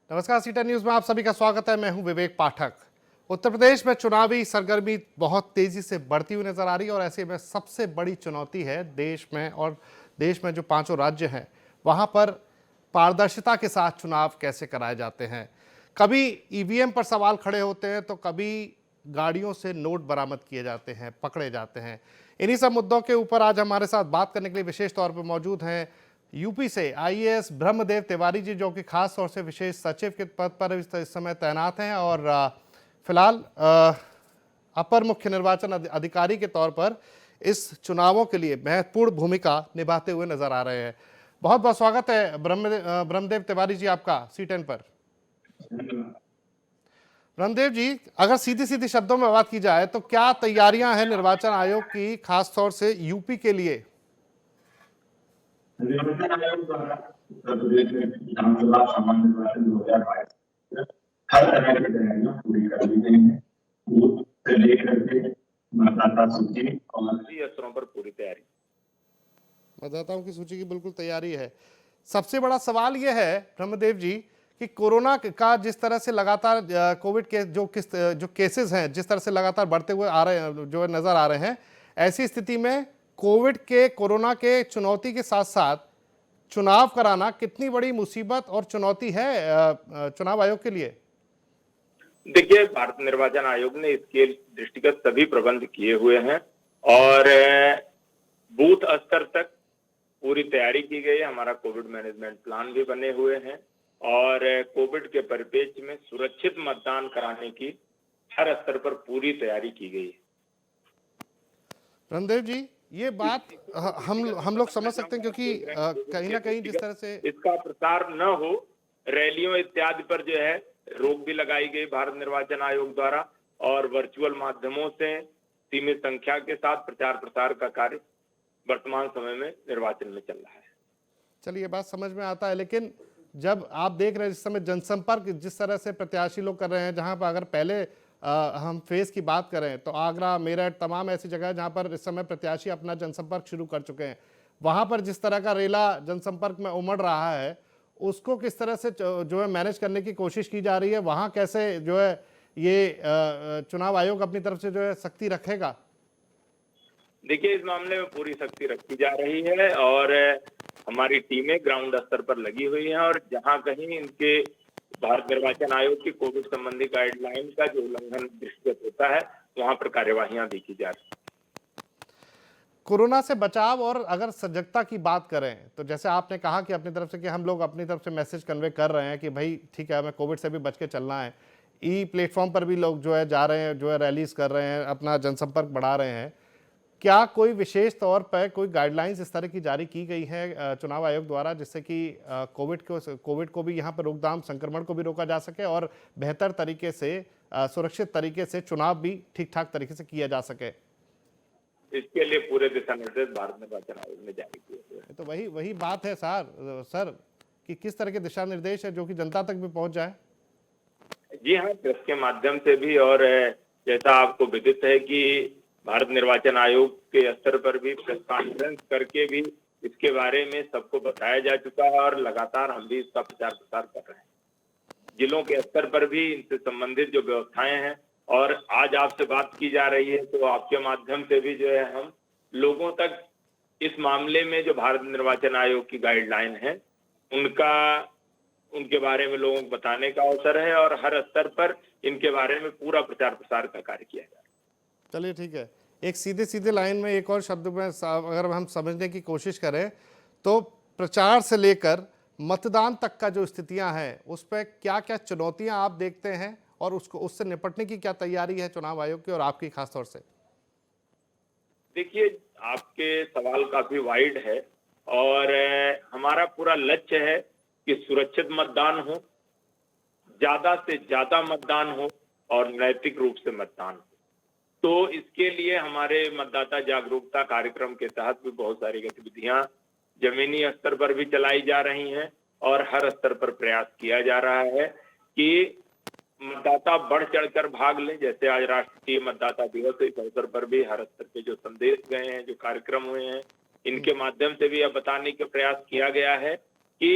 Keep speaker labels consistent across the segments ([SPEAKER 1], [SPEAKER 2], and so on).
[SPEAKER 1] नमस्कार, C10 news में आप सभी का स्वागत है। मैं हूं विवेक पाठक। उत्तर प्रदेश में चुनावी सरगर्मी बहुत तेजी से बढ़ती हुई नजर आ रही है और ऐसे में सबसे बड़ी चुनौती है देश में जो पांचों राज्य हैं वहां पर पारदर्शिता के साथ चुनाव कैसे कराए जाते हैं। कभी ईवीएम पर सवाल खड़े होते हैं तो कभी गाड़ियों से नोट बरामद किए जाते हैं, पकड़े जाते हैं। इन्हीं सब मुद्दों के ऊपर आज हमारे साथ बात करने के लिए विशेष तौर पर मौजूद हैं यूपी से आईएएस ब्रह्मदेव तिवारी जी, जो कि खास तौर से विशेष सचिव के पद पर इस समय तैनात हैं और फिलहाल अपर मुख्य निर्वाचन अधिकारी के तौर पर इस चुनावों के लिए महत्वपूर्ण भूमिका निभाते हुए नजर आ रहे हैं। बहुत बहुत स्वागत है ब्रह्मदेव तिवारी जी आपका सी10 पर। ब्रह्मदेव जी, अगर सीधी सीधी शब्दों में बात की जाए तो क्या तैयारियां हैं निर्वाचन आयोग की, खास तौर से यूपी के लिए?
[SPEAKER 2] निर्वाचन आयोग द्वारा उत्तर प्रदेश में विधानसभा सामान्य निर्वाचन 2022 हर तरह की तैयारियां पूरी कर ली गई हैं। बूथ से लेकर के मतदाता सूची और सभी स्तरों पर पूरी तैयारी।
[SPEAKER 1] मतदाताओं की सूची की बिल्कुल तैयारी है। सबसे बड़ा सवाल यह है ब्रह्मदेव जी कि कोरोना का जिस तरह से लगातार कोविड के जो केसेस हैं जिस तरह से लगातार बढ़ते हुए आ रहे हैं, जो नजर आ रहे हैं, ऐसी स्थिति में कोरोना के चुनौती के साथ साथ चुनाव कराना कितनी बड़ी मुसीबत और चुनौती है चुनाव आयोग के लिए?
[SPEAKER 2] देखिए, भारत निर्वाचन आयोग ने इसके दृष्टिगत सभी प्रबंध किए हुए हैं और बूथ स्तर तक पूरी तैयारी की गई है। हमारा कोविड मैनेजमेंट प्लान भी बने हुए हैं और कोविड के परिप्रेक्ष्य में सुरक्षित मतदान कराने की हर स्तर पर पूरी तैयारी की गई है।
[SPEAKER 1] रणदेव जी, ये बात हम लोग समझ सकते हैं क्योंकि कहीं ना कहीं जिस तरह से
[SPEAKER 2] इसका प्रसार न हो, रैलियों इत्यादि पर जो है रोक भी लगाई गई भारत निर्वाचन आयोग द्वारा और वर्चुअल माध्यमों से सीमित संख्या के साथ प्रचार प्रसार का कार्य वर्तमान समय में निर्वाचन में चल रहा है।
[SPEAKER 1] चलिए, बात समझ में आता है, लेकिन जब आप देख रहे हैं इस समय जनसंपर्क जिस तरह से प्रत्याशी लोग कर रहे हैं, जहां पर अगर पहले हम फेज की बात करें तो आगरा, मेरठ, तमाम ऐसी जगह जहां पर इस समय प्रत्याशी अपना जनसंपर्क शुरू कर चुके हैं, वहां पर जिस तरह का रेला जनसंपर्क में उमड़ रहा है, उसको किस तरह से जो है मैनेज करने की कोशिश की जा रही है? वहां कैसे जो है ये चुनाव आयोग अपनी तरफ से जो है सख्ती रखेगा?
[SPEAKER 2] देखिए, इस मामले में पूरी सख्ती रखी जा रही है और हमारी टीमें ग्राउंड स्तर पर लगी हुई हैं और जहां कहीं इनके भारत निर्वाचन आयोग की कोविड संबंधी गाइडलाइन का जो उल्लंघन दृष्टिगत होता है, वहां पर कार्यवाहियां देखी जा रही है।
[SPEAKER 1] कोरोना से बचाव और अगर सजगता की बात करें तो जैसे आपने कहा कि अपनी तरफ से कि हम लोग अपनी तरफ से मैसेज कन्वे कर रहे हैं कि भाई ठीक है, हमें कोविड से भी बच के चलना है। ई प्लेटफॉर्म पर भी लोग जो है जा रहे हैं, जो है रैलीज कर रहे हैं, अपना जनसंपर्क बढ़ा रहे हैं। क्या कोई विशेष तौर पर कोई गाइडलाइंस इस तरह की जारी की गई है चुनाव आयोग द्वारा, जिससे कि कोविड को भी यहाँ पर रोकथाम, संक्रमण को भी रोका जा सके और बेहतर तरीके से, सुरक्षित तरीके से चुनाव भी ठीक ठाक तरीके से किया जा सके?
[SPEAKER 2] इसके लिए पूरे दिशा निर्देश भारत निर्वाचन आयोग ने जारी किए हुए।
[SPEAKER 1] तो वही बात है सर कि किस तरह के दिशा निर्देश है जो कि जनता तक भी पहुंच जाए?
[SPEAKER 2] जी हाँ, प्रेस के माध्यम से भी और जैसा आपको विदित है कि भारत निर्वाचन आयोग के स्तर पर भी प्रेस कॉन्फ्रेंस करके भी इसके बारे में सबको बताया जा चुका है और लगातार हम भी इसका प्रचार प्रसार कर रहे हैं। जिलों के स्तर पर भी इनसे संबंधित जो व्यवस्थाएं हैं और आज आपसे बात की जा रही है तो आपके माध्यम से भी जो है हम लोगों तक इस मामले में जो भारत निर्वाचन आयोग की गाइडलाइन है उनके बारे में लोगों को बताने का अवसर है और हर स्तर पर इनके बारे में पूरा प्रचार प्रसार का कार्य किया जा रहा है।
[SPEAKER 1] चलिए ठीक है, एक सीधे सीधे लाइन में एक और शब्द में अगर हम समझने की कोशिश करें तो प्रचार से लेकर मतदान तक का जो स्थितियां हैं उस पर क्या क्या चुनौतियां आप देखते हैं और उससे निपटने की क्या तैयारी है चुनाव आयोग की और आपकी खास तौर से?
[SPEAKER 2] देखिए, आपके सवाल काफी वाइड है और हमारा पूरा लक्ष्य है कि सुरक्षित मतदान हो, ज्यादा से ज्यादा मतदान हो और नैतिक रूप से मतदान हो। तो इसके लिए हमारे मतदाता जागरूकता कार्यक्रम के तहत भी बहुत सारी गतिविधियां जमीनी स्तर पर भी चलाई जा रही हैं और हर स्तर पर प्रयास किया जा रहा है कि मतदाता बढ़ चढ़कर भाग लें। जैसे आज राष्ट्रीय मतदाता दिवस, इस अवसर पर भी हर स्तर के जो संदेश गए हैं, जो कार्यक्रम हुए हैं, इनके माध्यम से भी यह बताने का प्रयास किया गया है कि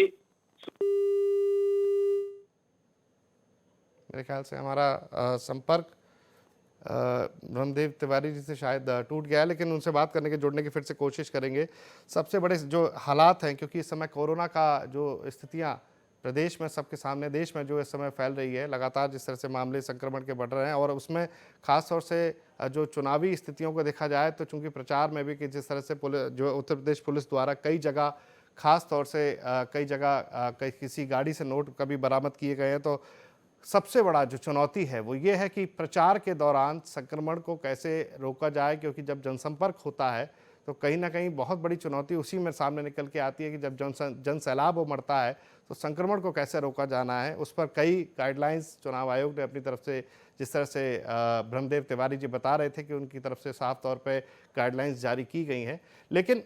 [SPEAKER 1] मेरे ख्याल से हमारा संपर्क ब्रह्मदेव तिवारी जी से शायद टूट गया है, लेकिन उनसे बात करने के जुड़ने की फिर से कोशिश करेंगे। सबसे बड़े जो हालात हैं, क्योंकि इस समय कोरोना का जो स्थितियां प्रदेश में सबके सामने, देश में जो इस समय फैल रही है, लगातार जिस तरह से मामले संक्रमण के बढ़ रहे हैं, और उसमें खास तौर से जो चुनावी स्थितियों को देखा जाए तो चूंकि प्रचार में भी कि जिस तरह से पुलिस, जो उत्तर प्रदेश पुलिस द्वारा कई जगह, खास तौर से कई जगह किसी गाड़ी से नोट कभी बरामद किए गए हैं, तो सबसे बड़ा जो चुनौती है वो ये है कि प्रचार के दौरान संक्रमण को कैसे रोका जाए, क्योंकि जब जनसंपर्क होता है तो कहीं ना कहीं बहुत बड़ी चुनौती उसी में सामने निकल के आती है कि जब जन सैलाब उमड़ता है तो संक्रमण को कैसे रोका जाना है। उस पर कई गाइडलाइंस चुनाव आयोग ने अपनी तरफ से, जिस तरह से ब्रह्मदेव तिवारी जी बता रहे थे कि उनकी तरफ से साफ तौर पे गाइडलाइंस जारी की गई हैं, लेकिन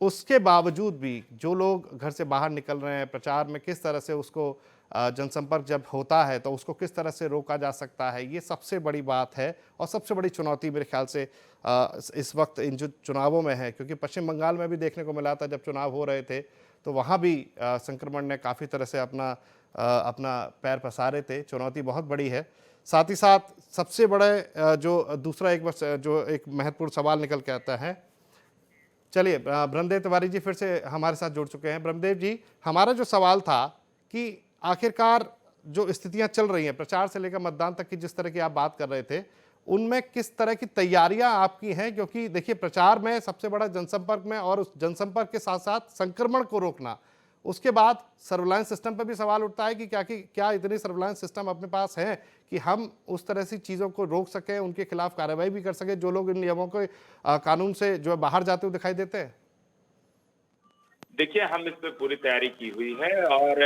[SPEAKER 1] उसके बावजूद भी जो लोग घर से बाहर निकल रहे हैं, प्रचार में किस तरह से उसको जनसंपर्क जब होता है तो उसको किस तरह से रोका जा सकता है, ये सबसे बड़ी बात है और सबसे बड़ी चुनौती मेरे ख्याल से इस वक्त इन जो चुनावों में है। क्योंकि पश्चिम बंगाल में भी देखने को मिला था जब चुनाव हो रहे थे तो वहाँ भी संक्रमण ने काफ़ी तरह से अपना पैर पसारे थे। चुनौती बहुत बड़ी है। साथ ही साथ सबसे बड़े जो दूसरा एक बस जो एक महत्वपूर्ण सवाल निकल के आता है, चलिए ब्रह्मदेव तिवारी जी फिर से हमारे साथ जुड़ चुके हैं। ब्रह्मदेव जी, हमारा जो सवाल था कि आखिरकार जो स्थितियां चल रही हैं प्रचार से लेकर मतदान तक की, जिस तरह की आप बात कर रहे थे, उनमें किस तरह की तैयारियां आपकी हैं? क्योंकि देखिए, प्रचार में सबसे बड़ा जनसंपर्क में, और उस जनसंपर्क के साथ साथ संक्रमण को रोकना, उसके बाद सर्विलांस सिस्टम पर भी सवाल उठता है कि क्या इतनी सर्विलांस सिस्टम अपने पास है कि हम उस तरह से चीज़ों को रोक सकें, उनके खिलाफ कार्रवाई भी कर सकें जो लोग इन नियमों को कानून से जो है बाहर जाते हुए दिखाई देते हैं?
[SPEAKER 2] देखिए, हम इस पे पूरी तैयारी की हुई है और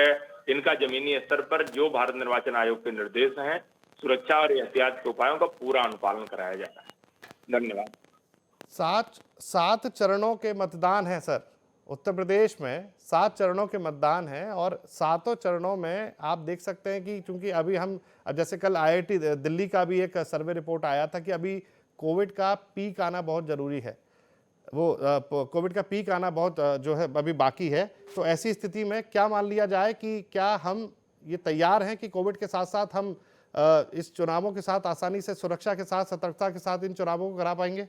[SPEAKER 2] इनका जमीनी स्तर पर जो भारत निर्वाचन आयोग के निर्देश हैं, सुरक्षा और एहतियात के उपायों का पूरा अनुपालन कराया जा रहा है। धन्यवाद।
[SPEAKER 1] 7 चरणों के मतदान है सर। उत्तर प्रदेश में 7 चरणों के मतदान हैं और सातों चरणों में आप देख सकते हैं कि चूंकि अभी हम, अब जैसे कल आईआईटी दिल्ली का भी एक सर्वे रिपोर्ट आया था कि अभी कोविड का पीक आना बहुत ज़रूरी है। वो कोविड का पीक आना बहुत जो है अभी बाकी है। तो ऐसी स्थिति में क्या मान लिया जाए कि क्या हम ये तैयार हैं कि कोविड के साथ साथ हम इस चुनावों के साथ आसानी से, सुरक्षा के साथ, सतर्कता के साथ इन चुनावों को करा पाएंगे?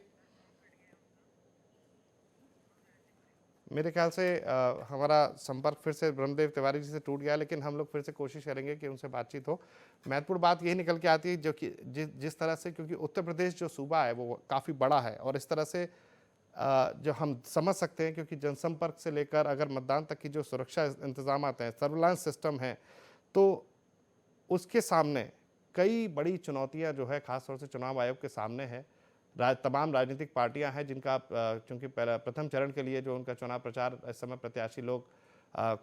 [SPEAKER 1] मेरे ख्याल से हमारा संपर्क फिर से ब्रह्मदेव तिवारी जी से टूट गया, लेकिन हम लोग फिर से कोशिश करेंगे कि उनसे बातचीत हो। महत्वपूर्ण बात यही निकल के आती है जो कि जिस तरह से, क्योंकि उत्तर प्रदेश जो सूबा है वो काफ़ी बड़ा है और इस तरह से जो हम समझ सकते हैं, क्योंकि जनसंपर्क से लेकर अगर मतदान तक की जो सुरक्षा इंतजाम हैं, सर्विलांस सिस्टम है, तो उसके सामने कई बड़ी चुनौतियां जो है खास तौर से चुनाव आयोग के सामने है। तमाम राजनीतिक पार्टियां हैं जिनका चूंकि प्रथम चरण के लिए जो उनका चुनाव प्रचार इस समय प्रत्याशी लोग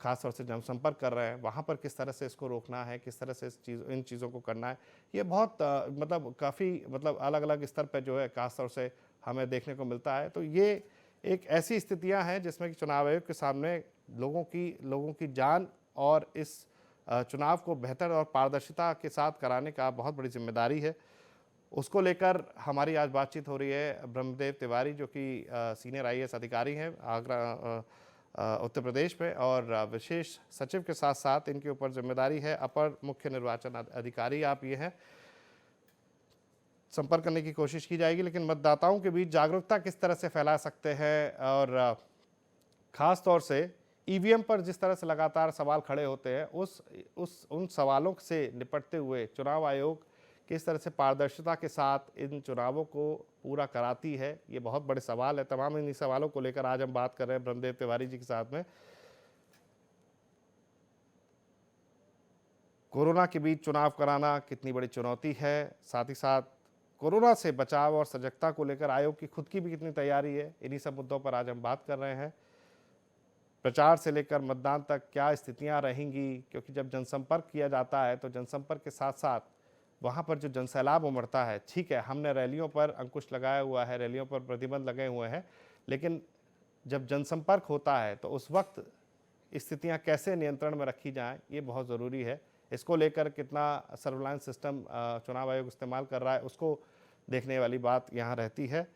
[SPEAKER 1] खास तौर से जनसंपर्क कर रहे हैं, वहाँ पर किस तरह से इसको रोकना है, किस तरह से इन चीज़ों को करना है, ये बहुत मतलब काफ़ी मतलब अलग अलग स्तर पर जो है खास तौर से हमें देखने को मिलता है। तो ये एक ऐसी स्थितियां हैं जिसमें कि चुनाव आयोग के सामने लोगों की जान और इस चुनाव को बेहतर और पारदर्शिता के साथ कराने का बहुत बड़ी जिम्मेदारी है। उसको लेकर हमारी आज बातचीत हो रही है ब्रह्मदेव तिवारी, जो कि सीनियर आईएएस अधिकारी हैं आगरा उत्तर प्रदेश में, और विशेष सचिव के साथ साथ इनके ऊपर जिम्मेदारी है अपर मुख्य निर्वाचन अधिकारी आप ये हैं। संपर्क करने की कोशिश की जाएगी, लेकिन मतदाताओं के बीच जागरूकता किस तरह से फैला सकते हैं, और ख़ास तौर से ईवीएम पर जिस तरह से लगातार सवाल खड़े होते हैं, उन सवालों से निपटते हुए चुनाव आयोग किस तरह से पारदर्शिता के साथ इन चुनावों को पूरा कराती है, ये बहुत बड़े सवाल है। तमाम इन सवालों को लेकर आज हम बात कर रहे हैं ब्रह्मदेव तिवारी जी के साथ में। कोरोना के बीच चुनाव कराना कितनी बड़ी चुनौती है, साथ ही साथ कोरोना से बचाव और सजगता को लेकर आयोग की खुद की भी कितनी तैयारी है, इन्हीं सब मुद्दों पर आज हम बात कर रहे हैं। प्रचार से लेकर मतदान तक क्या स्थितियां रहेंगी, क्योंकि जब जनसंपर्क किया जाता है तो जनसंपर्क के साथ साथ वहाँ पर जो जनसैलाब उमड़ता है, ठीक है हमने रैलियों पर अंकुश लगाया हुआ है, रैलियों पर प्रतिबंध लगे हुए हैं, लेकिन जब जनसंपर्क होता है तो उस वक्त स्थितियां कैसे नियंत्रण में रखी जाएं, ये बहुत ज़रूरी है। इसको लेकर कितना सर्विलांस सिस्टम चुनाव आयोग इस्तेमाल कर रहा है, उसको देखने वाली बात यहाँ रहती है।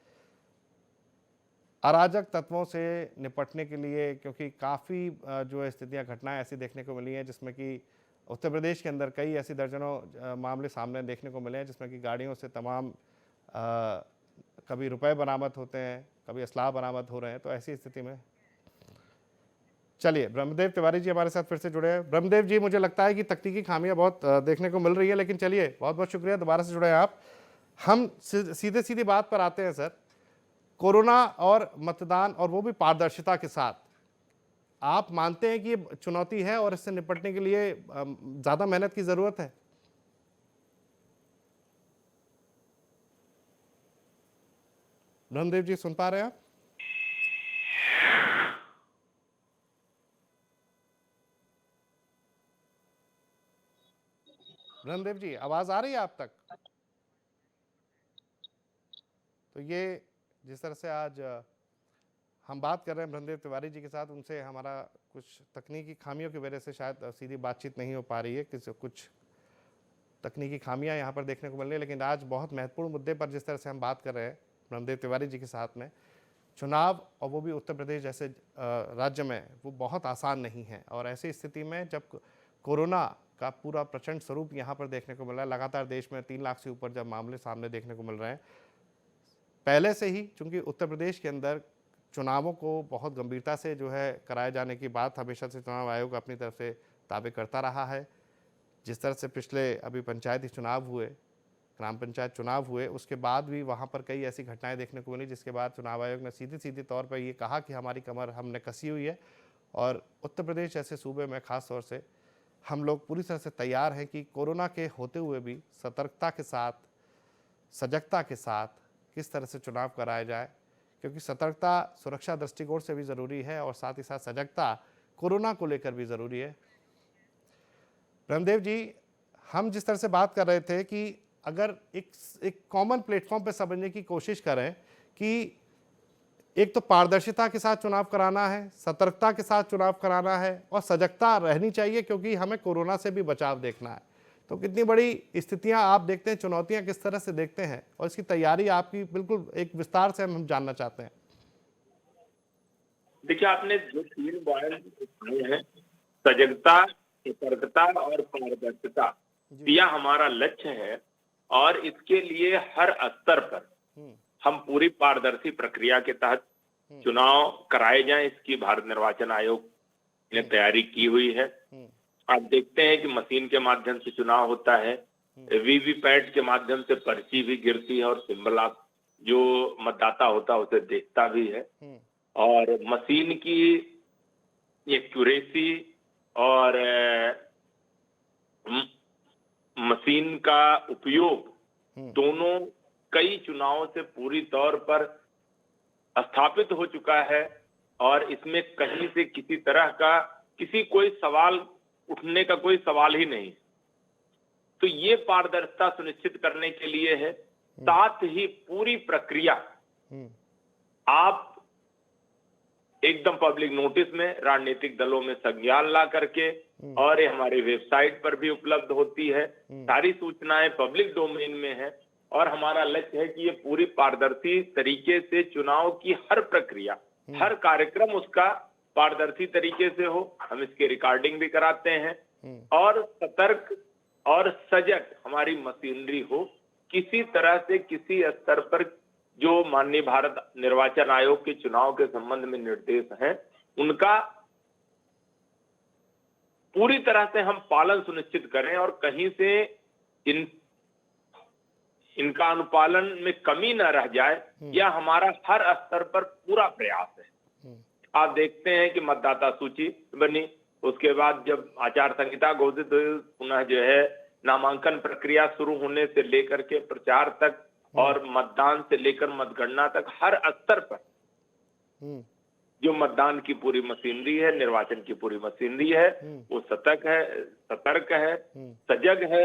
[SPEAKER 1] अराजक तत्वों से निपटने के लिए, क्योंकि काफ़ी जो है स्थितियाँ, घटनाएं ऐसी देखने को मिली हैं जिसमें कि उत्तर प्रदेश के अंदर कई ऐसी दर्जनों मामले सामने देखने को मिले हैं जिसमें कि गाड़ियों से तमाम कभी रुपए बरामद होते हैं, कभी असलाह बरामद हो रहे हैं। तो ऐसी स्थिति में चलिए, ब्रह्मदेव तिवारी जी हमारे साथ फिर से जुड़े हैं। ब्रह्मदेव जी, मुझे लगता है कि तकनीकी खामियां बहुत देखने को मिल रही है, लेकिन चलिए, बहुत बहुत शुक्रिया दोबारा से जुड़े हैं आप। हम सीधे सीधी बात पर आते हैं सर। कोरोना और मतदान, और वो भी पारदर्शिता के साथ, आप मानते हैं कि ये चुनौती है और इससे निपटने के लिए ज्यादा मेहनत की जरूरत है? ब्रह्मदेव जी, सुन पा रहे हैं आप? ब्रह्मदेव जी, आवाज आ रही है आप तक? तो ये जिस तरह से आज हम बात कर रहे हैं ब्रह्मदेव तिवारी जी के साथ, उनसे हमारा कुछ तकनीकी खामियों की वजह से शायद सीधी बातचीत नहीं हो पा रही है, कुछ तकनीकी खामियां यहाँ पर देखने को मिल रही है। लेकिन आज बहुत महत्वपूर्ण मुद्दे पर जिस तरह से हम बात कर रहे हैं ब्रह्मदेव तिवारी जी के साथ में, चुनाव, और वो भी उत्तर प्रदेश जैसे राज्य में, वो बहुत आसान नहीं है। और ऐसी स्थिति में जब कोरोना का पूरा प्रचंड स्वरूप यहाँ पर देखने को मिल रहा है, लगातार देश में 3 लाख से ऊपर जब मामले सामने देखने को मिल रहे हैं, पहले से ही चूंकि उत्तर प्रदेश के अंदर चुनावों को बहुत गंभीरता से जो है कराए जाने की बात हमेशा से चुनाव आयोग अपनी तरफ से दावे करता रहा है। जिस तरह से पिछले अभी पंचायती चुनाव हुए, ग्राम पंचायत चुनाव हुए, उसके बाद भी वहाँ पर कई ऐसी घटनाएं देखने को मिली जिसके बाद चुनाव आयोग ने सीधे तौर पर ये कहा कि हमारी कमर हमने कसी हुई है और उत्तर प्रदेश जैसे सूबे में ख़ास तौर से हम लोग पूरी तरह से तैयार हैं कि कोरोना के होते हुए भी सतर्कता के साथ, सजगता के साथ किस तरह से चुनाव कराया जाए, क्योंकि सतर्कता सुरक्षा दृष्टिकोण से भी ज़रूरी है और साथ ही साथ सजगता कोरोना को लेकर भी ज़रूरी है। ब्रह्मदेव जी, हम जिस तरह से बात कर रहे थे कि अगर एक कॉमन प्लेटफॉर्म पे समझने की कोशिश करें कि एक तो पारदर्शिता के साथ चुनाव कराना है, सतर्कता के साथ चुनाव कराना है और सजगता रहनी चाहिए, क्योंकि हमें कोरोना से भी बचाव देखना है। तो कितनी बड़ी स्थितियां आप देखते हैं, चुनौतियां किस तरह से देखते हैं, और इसकी तैयारी आपकी बिल्कुल एक विस्तार से हम जानना चाहते हैं।
[SPEAKER 2] देखिए, आपने जो 3 पॉइंट बताए हैं, सजगता, सतर्कता और पारदर्शिता, यह हमारा लक्ष्य है और इसके लिए हर स्तर पर हम पूरी पारदर्शी प्रक्रिया के तहत चुनाव कराए जाएं, इसकी भारत निर्वाचन आयोग ने तैयारी की हुई है। आप देखते हैं कि मशीन के माध्यम से चुनाव होता है, वीवीपैट के माध्यम से पर्ची भी गिरती है और सिंबल आप जो मतदाता होता है उसे देखता भी है, और मशीन की एक्यूरेसी और मशीन का उपयोग दोनों कई चुनावों से पूरी तौर पर स्थापित हो चुका है और इसमें कहीं से किसी तरह का कोई सवाल उठने का कोई सवाल ही नहीं। तो ये पारदर्शिता सुनिश्चित करने के लिए है। साथ ही पूरी प्रक्रिया आप एकदम पब्लिक नोटिस में, राजनीतिक दलों में संज्ञान ला करके, और ये हमारी वेबसाइट पर भी उपलब्ध होती है, सारी सूचनाएं पब्लिक डोमेन में है। और हमारा लक्ष्य है कि ये पूरी पारदर्शी तरीके से चुनाव की हर प्रक्रिया, हर कार्यक्रम उसका पारदर्शी तरीके से हो। हम इसकी रिकॉर्डिंग भी कराते हैं और सतर्क और सजग हमारी मशीनरी हो। किसी तरह से किसी स्तर पर जो माननीय भारत निर्वाचन आयोग के चुनाव के संबंध में निर्देश हैं, उनका पूरी तरह से हम पालन सुनिश्चित करें और कहीं से इनका अनुपालन में कमी न रह जाए, यह हमारा हर स्तर पर पूरा प्रयास है। आप देखते हैं कि मतदाता सूची बनी, उसके बाद जब आचार संहिता घोषित हुई, पुनः जो है नामांकन प्रक्रिया शुरू होने से लेकर के प्रचार तक और मतदान से लेकर मतगणना तक हर स्तर पर जो मतदान की पूरी मशीनरी है, निर्वाचन की पूरी मशीनरी है, वो सतर्क है, सजग है।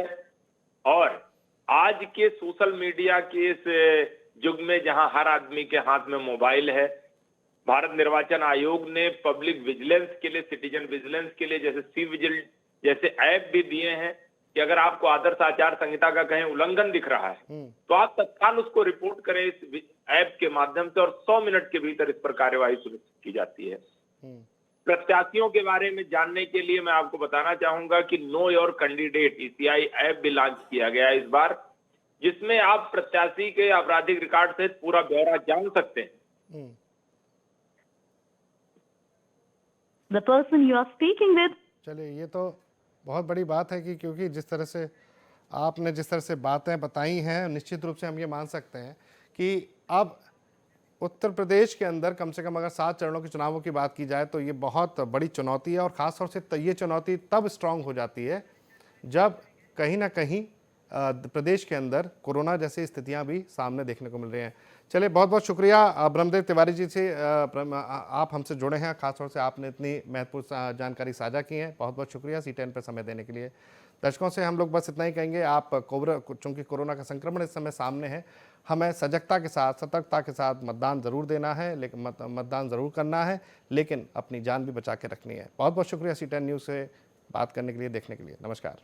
[SPEAKER 2] और आज के सोशल मीडिया के इस युग में जहां हर आदमी के हाथ में मोबाइल है, भारत निर्वाचन आयोग ने पब्लिक विजिलेंस के लिए, सिटीजन विजिलेंस के लिए जैसे सी विजिल जैसे ऐप भी दिए हैं कि अगर आपको आदर्श आचार संहिता का कहीं उल्लंघन दिख रहा है तो आप तत्काल उसको रिपोर्ट करें इस ऐप के माध्यम से, और 100 मिनट के भीतर इस पर कार्यवाही सुनिश्चित की जाती है। प्रत्याशियों के बारे में जानने के लिए मैं आपको बताना चाहूंगा कि know your candidate ECI app भी लॉन्च किया गया है इस बार, जिसमें आप प्रत्याशी के आपराधिक रिकॉर्ड सहित पूरा ब्यौरा जान सकते हैं।
[SPEAKER 3] The person you are speaking with.
[SPEAKER 1] चलिए, ये तो बहुत बड़ी बात है कि क्योंकि जिस तरह से आपने जिस तरह से बातें बताई हैं, निश्चित रूप से हम ये मान सकते हैं कि अब उत्तर प्रदेश के अंदर कम से कम अगर 7 चरणों के चुनावों की बात की जाए तो ये बहुत बड़ी चुनौती है। और ख़ास तौर से ये चुनौती तब स्ट्रांग हो जाती है जब कहीं ना कहीं प्रदेश के अंदर कोरोना जैसी स्थितियां भी सामने देखने को मिल रही हैं। चलिए, बहुत बहुत शुक्रिया ब्रह्मदेव तिवारी जी से, आप हमसे जुड़े हैं, खासतौर से आपने इतनी महत्वपूर्ण जानकारी साझा की है। बहुत बहुत शुक्रिया C10 पर समय देने के लिए। दर्शकों से हम लोग बस इतना ही कहेंगे, आप चूँकि कोरोना का संक्रमण इस समय सामने है, हमें सजगता के साथ, सतर्कता के साथ मतदान ज़रूर देना है, लेकिन मतदान ज़रूर करना है, लेकिन अपनी जान भी बचा के रखनी है। बहुत बहुत शुक्रिया C10 न्यूज़ से बात करने के लिए, देखने के लिए। नमस्कार।